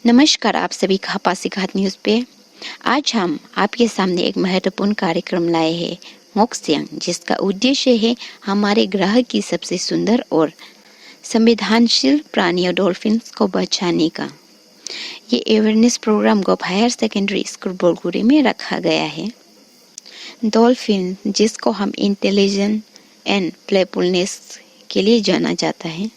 नमस्कार, आप सभी का पासीघाट न्यूज़ पे आज हम आपके सामने एक महत्वपूर्ण कार्यक्रम लाए हैं मोक्सियांग, जिसका उद्देश्य है हमारे ग्रह की सबसे सुंदर और संवेदनशील प्राणियों डॉल्फिन्स को बचाने का। ये अवेयरनेस प्रोग्राम गोप हायर सेकेंडरी स्कूल बोलगुरी में रखा गया है। डॉल्फिन, जिसको हम इंटेलिजेंट एंड प्लेफुलनेस के लिए जाना जाता है,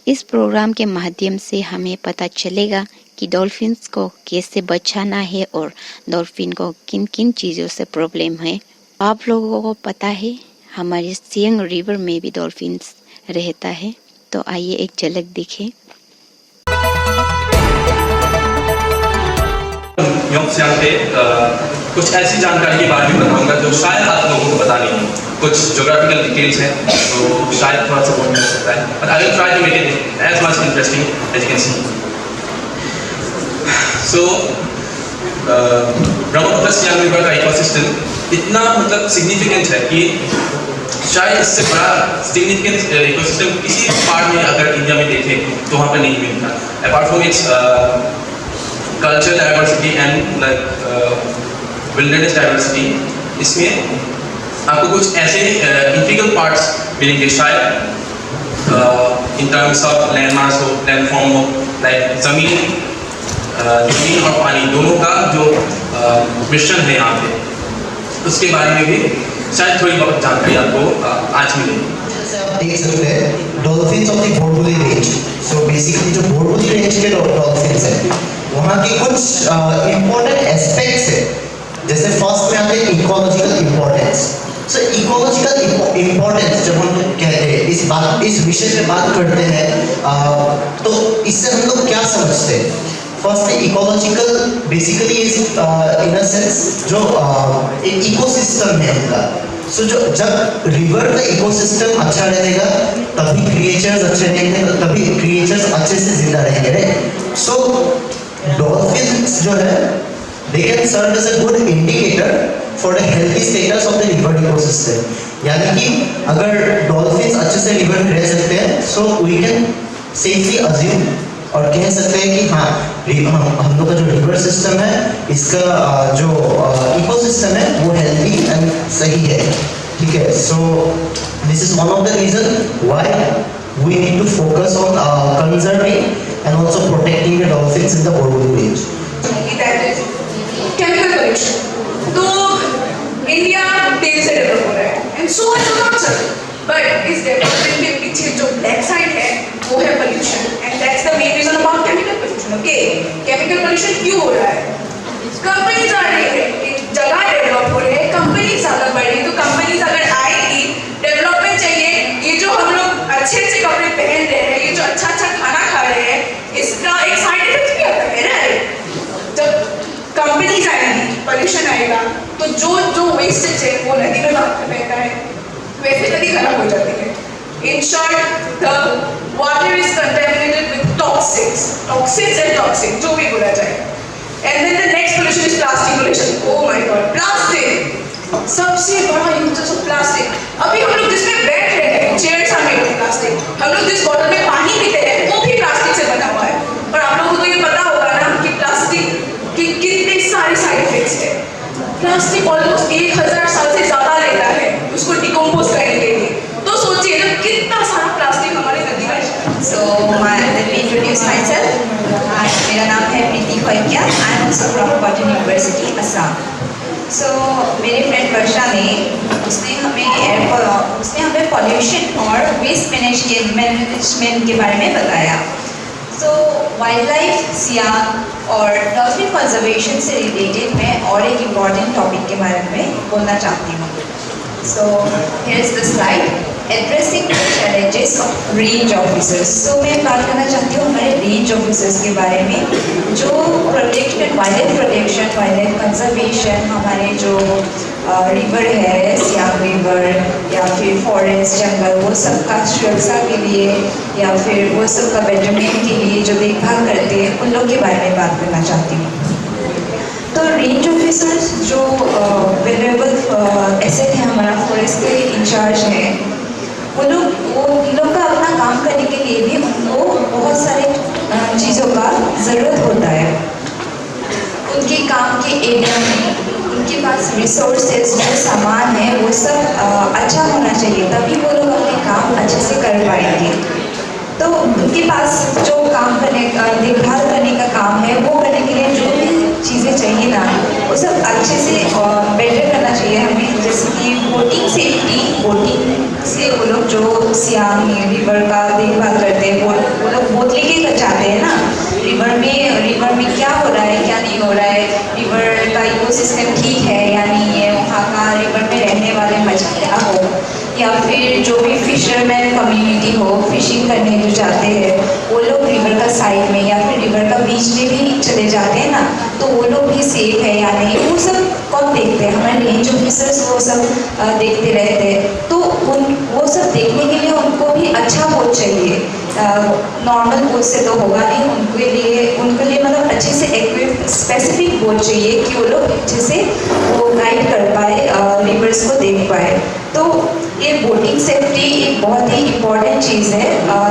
इस प्रोग्राम के माध्यम से हमें पता चलेगा कि डॉल्फिन्स को कैसे बचाना है और डॉल्फिन को किन किन चीज़ों से प्रॉब्लम है। आप लोगों को पता है हमारे सियांग रिवर में भी डॉल्फिन्स रहता है, तो आइए एक झलक देखें। योंगसियांग पे कुछ ऐसी जानकारी के बारे में बताऊंगा जो शायद आप लोगों को पता नहीं है। कुछ ज्योग्राफिकल डिटेल्स हैं तो शायद थोड़ा सा बोर मिल सकता है, but I will try to make it as much interesting as you can see. So Brahmaputra Siang river का इकोसिस्टम इतना सिग्निफिकेंट है कि शायद इससे बड़ा सिग्निफिकेंट इकोसिस्टम किसी पार्ट में अगर इंडिया में देखें तो वहाँ पर नहीं मिलता। Apart from its cultural diversity and wilderness diversity, इसमें आपको कुछ ऐसे इंटीग्रल पार्ट्स मिलेंगे शायद इन टर्म्स ऑफ लैंडमार्क्स हो, लैंडफॉर्म हो, लाइक जमीन और पानी दोनों का जो मिश्रण है यहाँ पे, उसके बारे में भी शायद थोड़ी बहुत जानकारी आपको आज मिलेगी। आप देख सकते हैं डॉल्फिन्स ऑफ द बोरबुली रेंज। सो बेसिकली जो बोरबुली रेंज के डॉल्फिन्स है वहाँ के कुछ इम्पोर्टेंट एस्पेक्ट्स है, जैसे फर्स्ट में आते हैं इकोलॉजिकल इम्पोर्टेंस। सो इकोलॉजिकल इम्पोर्टेंस जब हम कहते हैं इस विषय पे बात करते हैं तो इससे हम लोग क्या समझते हैं। First ecological basically is in a sense जो एक इकोसिस्टम है उनका। सो जो जब रिवर का इकोसिस्टम अच्छा रहेगा तभी क्रिएचर्स अच्छे रहेंगे, तभी क्रिएचर्स अच्छे से जिंदा रहेंगे, राइट। सो डॉल्फिन्स जो है they can serve as a good indicator for the healthy status of the river ecosystem। यानी कि अगर डॉल्फिन्स अच्छे से रिवर में रह सकते हैं so we can safely assume और कह सकते हैं कि हाँ हम लोग का जो रिवर सिस्टम है इसका जो इकोसिस्टम है वो हेल्दी एंड सही है, ठीक है। So this is one of the reason why we need to focus on conserving and also protecting the dolphins in the Borgulu range। That is chemical pollution। तो इंडिया तेजी से develop हो रहा है and so is not, but इस development के पीछे जो ब्लैक साइड है वो है pollution and that's the main reason about chemical pollution. Okay, chemical pollution क्यों हो रहा है? कंपनीज आ रही है, एक जगह डेवलप हो रही है, कंपनीज ज़्यादा बढ़ रही है, तो कंपनीज अगर आएगी डेवलपमेंट चाहिए, ये जो हम लोग अच्छे अच्छे कपड़े पहन रहे हैं, ये जो अच्छा अच्छा खाना खा रहे हैं, इसका एक साइड इफेक्ट भी आता है ना। जब कंपनीज आएंगी पोल्यूशन आएगा तो जो जो वेस्टेज है वो नदी में बहता है, वैसे नदी खराब हो जाती है। In short the water is contaminated with toxins and toxic जो भी बोला जाए। And then the next pollution is plastic pollution. Oh my god, plastic सबसे बड़ा यूजेस ऑफ प्लास्टिक। अभी हम लोग जिसमें बैठ रहे हैं chairs are made of plastic, हम लोग जिस बॉटल में पानी पीते हैं वो भी प्लास्टिक से बना हुआ है। और आप लोगों को तो ये पता होगा ना कि प्लास्टिक के कितने सारे साइड इफेक्ट्स है। प्लास्टिक ऑलमोस्ट 1000 साल से ज़्यादा लेता है उसको डिकम्पोज करने के लिए, तो सोचिए ना कितना सारा प्लास्टिक हमारे नदी में है। So, let me introduce myself. मेरा नाम है प्रीति खोइकिया। I am also from Cotton University, Assam. So, मेरे फ्रेंड वर्षा ने उसने हमें पॉल्यूशन और वेस्ट मैनेजमेंट के बारे में बताया। So, वाइल्ड लाइफ सियांग और डॉल्फिन कंजर्वेशन से रिलेटेड मैं और एक इम्पॉर्टेंट टॉपिक के बारे में बोलना चाहती हूँ। So, here is the slide. Addressing the challenges of range officers। So, मैं बात करना चाहती हूँ हमारे रेंज ऑफिसर्स के बारे में, जो protection, wild protection, wild conservation, हमारे जो रिवर है सियांग रिवर या फिर फॉरेस्ट जंगल, वो सबका सुरक्षा के लिए या फिर वो सबका बेटरमेंट के लिए जो देखभाल करते हैं उन लोग के बारे में बात करना चाहती हूँ। तो रेंज ऑफिसर्स जो वेल्युएबल एसेट है हमारा, फॉरेस्ट के इंचार्ज हैं, वो लोग का अपना काम करने के लिए भी उनको बहुत सारे चीज़ों का ज़रूरत होता है। उनके काम के एरिया में उनके पास रिसोर्सेज जो सामान है वो सब अच्छा होना चाहिए, तभी वो लोग अपने काम अच्छे से कर पाएंगे। तो उनके पास जो काम करने का, देखभाल करने का काम है, वो करने के लिए जो भी चीज़ें चाहिए ना, वो सब अच्छे से और बेटर करना चाहिए हमें। जैसे कि बोटिंग सेफ्टी, बोटिंग से वो लोग जो सियांग रिवर का देखभाल करते हैं, वो लोग बोट लेके जाते हैं ना रिवर में क्या हो रहा है क्या नहीं हो रहा है, रिवर का इकोसिस्टम ठीक है या नहीं है, वहाँ का रिवर में रहने वाले मछलियाँ हो या फिर जो भी फिशरमैन कम्युनिटी हो, फिशिंग करने जो जाते हैं वो लोग रिवर का साइड में या फिर रिवर का बीच में भी चले जाते हैं ना, तो वो लोग भी सेफ है या नहीं, वो सब कौन देखते हैं? हमारे रेंज ऑफिसर्स वो सब देखते रहते हैं। तो वो सब देखने के लिए उनको भी अच्छा बोट चाहिए, नॉर्मल बोट से तो होगा नहीं, उनके लिए मतलब अच्छे से इक्विप स्पेसिफिक बोट चाहिए कि वो लोग अच्छे से वो गाइड कर पाए, रिवर्स को देख पाए। तो ये बोटिंग सेफ्टी एक बहुत ही इम्पोर्टेंट चीज़ है,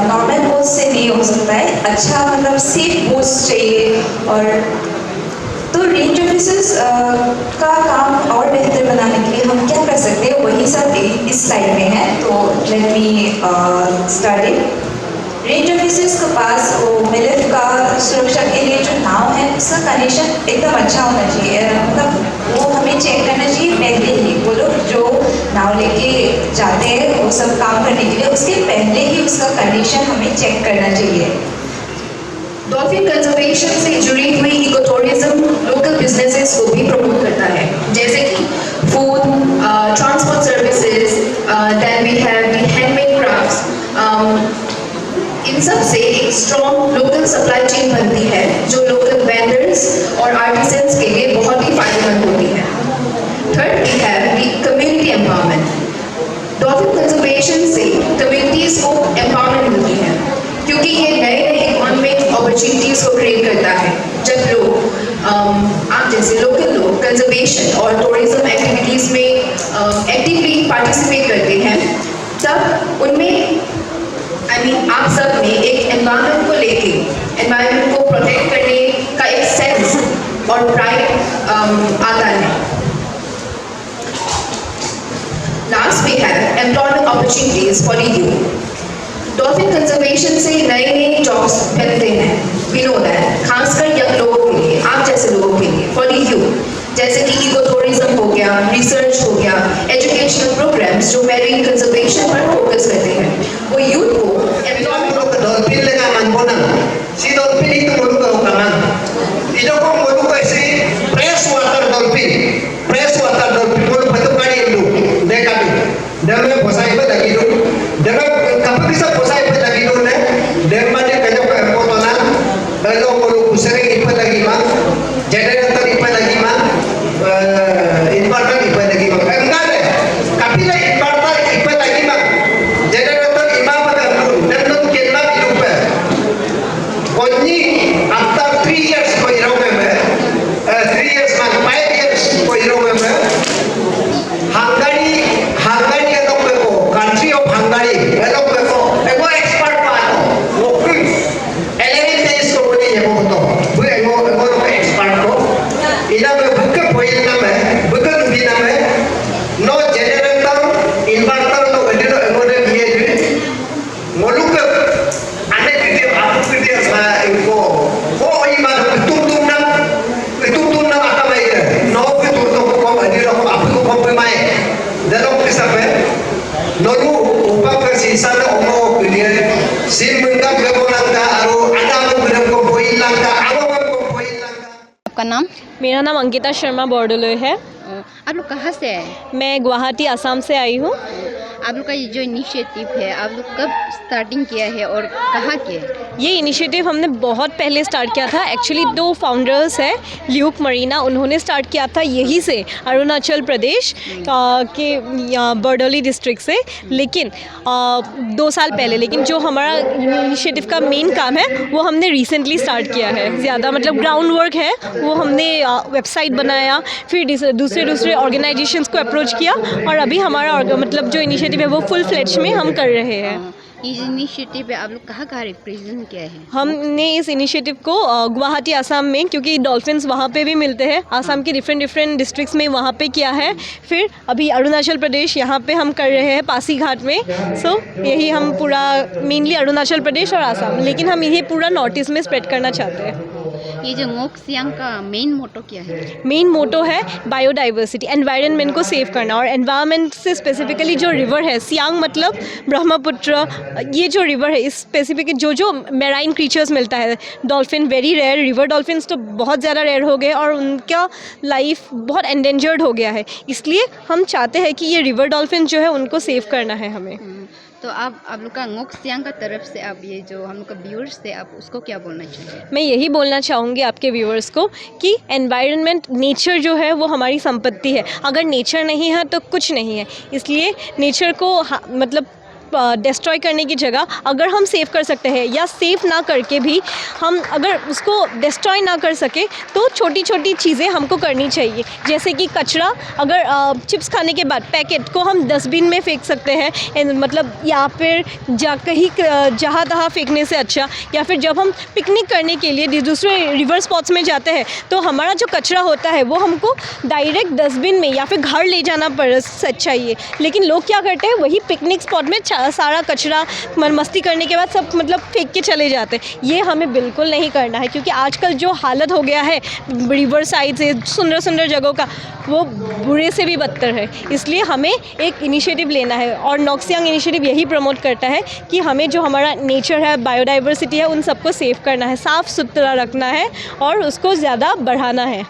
नॉर्मल बोट से नहीं हो सकता है, अच्छा मतलब सेफ बोट्स चाहिए। और तो रेंज ऑफिसर्स का काम और बेहतर बनाने के लिए हम क्या कर सकते हैं, वही सब इस स्लाइड में है। तो let me start it. Range officers के पास वो मिलिफ का सुरक्षा के लिए जो नाव है उसका कंडीशन एकदम अच्छा होना चाहिए, मतलब वो हमें चेक करना चाहिए पहले ही। वो लोग जो नाव लेके जाते हैं वो सब काम करने के लिए, उसके पहले ही उसका कंडीशन हमें चेक करना चाहिए। डॉल्फिन कंजर्वेशन से जुड़ी हुई इको टूरिज्म लोकल बिजनेसेस को भी प्रमोट करता है, जैसे कि food, transport services, then we have the handmade crafts. इन सब से एक स्ट्रॉन्ग लोकल सप्लाई चेन बनती है जो लोकल वेंडर्स और आर्टिसंस के लिए बहुत ही फायदेमंद होती है। Third we have the community empowerment. Dolphin conservation से कम्युनिटीज को एम्पावरमेंट मिलती है, क्योंकि ये नए नए इकोनॉमिक अपॉर्चुनिटीज को क्रिएट करता है। जब लोग आप जैसे लोकल लोग कंजर्वेशन और टूरिज्म एक्टिविटीज में एक्टिवली पार्टिसिपेट करते हैं, तब उनमें आप सब में एक एनवायरनमेंट को लेके, एनवायरनमेंट को प्रोटेक्ट करने का एक सेंस और प्राइड आता है। Last we have employment opportunities for youth. Dolphin conservation से नए नए जॉब्स मिलते हैं, वी नो दैट, खासकर यंग लोगों के लिए, आप जैसे लोगों के लिए, फॉर यूथ, जैसे कि इको टूरिज्म हो गया, रिसर्च हो गया, एजुकेशनल प्रोग्राम्स जो मैरीन कंजर्वेशन पर फोकस करते हैं, वो यूथ को एम्प्लॉयमेंट। डॉल्फिन लगा मन बोना सी dolphin itu mulu ka kaman ito ko mulu ka si freshwater dolphin mulu patu kali itu dekadu deme posai ba lagi do deme kapan bisa posai ba lagi do ne deme de kajo ka potona dalo mulu kusering ipa lagi ma generator ipa lagi ma inverter ipa lagi ma enggak deh kapila inverter ipa lagi ma generator imam pa dan non kenma ilupa only after 3 years ko irobe me 3 years man 5 years ko irobe me Hungary elok ko country of Hungary elok ko ego expert pa ako walking 11 days ko ni ego to bu ego expert ko ina me buka point na me buka dubi na me no generator inverter no vedino ego de biye moluk ane video aku video sa ego ko ima tum na ata mai no fitur to ko vedino ko aku ko mai dalo bisa pe nolu upa ka sisa na omo pinie sim ka bebolanga aru ada ko boilanga awa ko boilanga। आपका नाम? मेरा नाम अंकिता शर्मा बॉर्डोलोई है। आप लोग कहाँ से आए? मैं गुवाहाटी असम से आई हूँ। आप लोग का ये जो इनिशिएटिव है आप लोग कब स्टार्टिंग किया है और कहाँ किया है? ये इनिशिएटिव हमने बहुत पहले स्टार्ट किया था। एक्चुअली 2 फाउंडर्स हैं, ल्यूक मरीना, उन्होंने स्टार्ट किया था यहीं से, अरुणाचल प्रदेश के बर्डोली डिस्ट्रिक्ट से, लेकिन 2 साल पहले। लेकिन जो हमारा इनिशिएटिव का मेन काम है वो हमने रिसेंटली स्टार्ट किया है। ज़्यादा मतलब ग्राउंड वर्क है, वो हमने वेबसाइट बनाया, फिर दूसरे ऑर्गेनाइजेशंस को अप्रोच किया और अभी हमारा मतलब जो इनिशिएटिव है वो फुल फ्लेज में हम कर रहे हैं। इस इनिशिएटिव पे आप लोग कहाँ रिप्रेजेंट किया है? हमने इस इनिशिएटिव को गुवाहाटी आसाम में, क्योंकि डॉल्फिन्स वहाँ पे भी मिलते हैं, आसाम के डिफरेंट डिस्ट्रिक्ट्स में वहाँ पे किया है। फिर अभी अरुणाचल प्रदेश यहाँ पे हम कर रहे हैं पासीघाट में। सो यही हम पूरा मेनली अरुणाचल प्रदेश और आसाम, लेकिन हम ये पूरा नॉर्थ ईस्ट में स्प्रेड करना चाहते हैं। ये जो मोक्सियांग का मेन मोटो क्या है? मेन मोटो है बायोडाइवर्सिटी, एनवायरनमेंट को सेव करना। और एनवायरनमेंट से स्पेसिफिकली जो रिवर है सियांग मतलब ब्रह्मपुत्र, ये जो रिवर है इस स्पेसिफिक जो मेराइन क्रीचर्स मिलता है, dolphin very rare, river dolphins तो बहुत ज़्यादा रेयर हो गए और उनका लाइफ बहुत एंडेंजर्ड हो गया है। इसलिए हम चाहते हैं कि ये रिवर डॉल्फिन जो है उनको सेव करना है हमें। तो आप लोग का मोक्सियांग का तरफ से आप ये जो हम लोग का व्यूअर्स थे, आप उसको क्या बोलना चाहिए? मैं यही बोलना चाहूँगी आपके व्यूअर्स को कि एनवायरनमेंट, नेचर जो है वो हमारी संपत्ति है। अगर नेचर नहीं है तो कुछ नहीं है। इसलिए नेचर को मतलब डिस्ट्रॉय करने की जगह अगर हम सेव कर सकते हैं, या सेव ना करके भी हम अगर उसको डिस्ट्रॉय ना कर सके तो छोटी छोटी चीज़ें हमको करनी चाहिए। जैसे कि कचरा, अगर चिप्स खाने के बाद पैकेट को हम डस्टबिन में फेंक सकते हैं, मतलब या फिर कहीं जहाँ तहाँ फेंकने से अच्छा, या फिर जब हम पिकनिक करने के लिए दूसरे रिवर स्पॉट्स में जाते हैं तो हमारा जो कचरा होता है वो हमको डायरेक्ट डस्टबिन में या फिर घर ले जाना चाहिए। लेकिन लोग क्या करते हैं, वही पिकनिक स्पॉट में सारा कचरा मस्ती करने के बाद सब मतलब फेंक के चले जाते हैं। ये हमें बिल्कुल नहीं करना है, क्योंकि आजकल जो हालत हो गया है रिवर साइड से सुंदर सुंदर जगहों का, वो बुरे से भी बदतर है। इसलिए हमें एक इनिशिएटिव लेना है, और नॉक्सियांग इनिशिएटिव यही प्रमोट करता है कि हमें जो हमारा नेचर है, बायोडाइवर्सिटी है, उन सबको सेव करना है, साफ़ सुथरा रखना है और उसको ज़्यादा बढ़ाना है।